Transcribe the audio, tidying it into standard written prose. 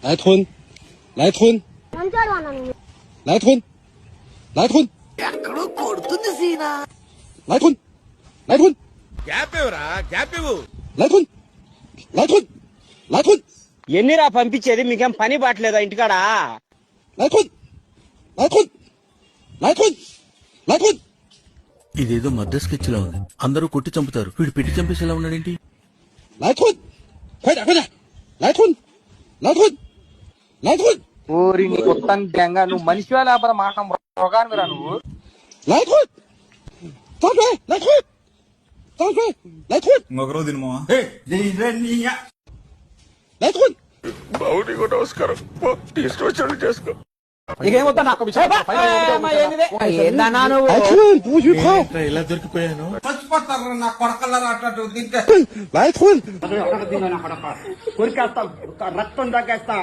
来吞，来吞，来吞，来吞，ఎక్కడో కొడుతుంది సీనా.来吞，来吞， గ్యాప్ ఇవ్వరా, గ్యాప్ ఇవ్వు.来吞，来吞，来吞， ఎన్నిరా పంపించేది? మీకేం పని బాట్లేదా ఇంటికాడ? 来吞，来吞，来吞，来吞。 ఇదేదో మర్డర్ స్కెచ్ లా ఉంది. అందరూ కొట్టి చంపుతారు, వీడు పెట్టి చంపేసేలా ఉన్నాడేంటి? 来吞，快点快点，来吞，来吞，来吞。 ఊరి నీ కొత్త గంగ నువ్వు మనిషివా లేకపోతే మాట మృగానివిరా నువ్వు. 来吞，张嘴，来吞，张嘴，来吞， ఇంకొకరు తినమా? 来吞。 బావుడికి నమస్కారం. టేస్ట్ వచ్చినట్టు చేసుకో. నీకేమొద్దా నాకు ఏందన్నా నువ్వు? 来吞，不许跑！ ఇలా దొరికిపోయాను. చచ్చిపోతారు నా కొడకల్లారా అట్లా తింటే. 来吞。 కొరికేస్తా, రక్తం తగ్గేస్తా.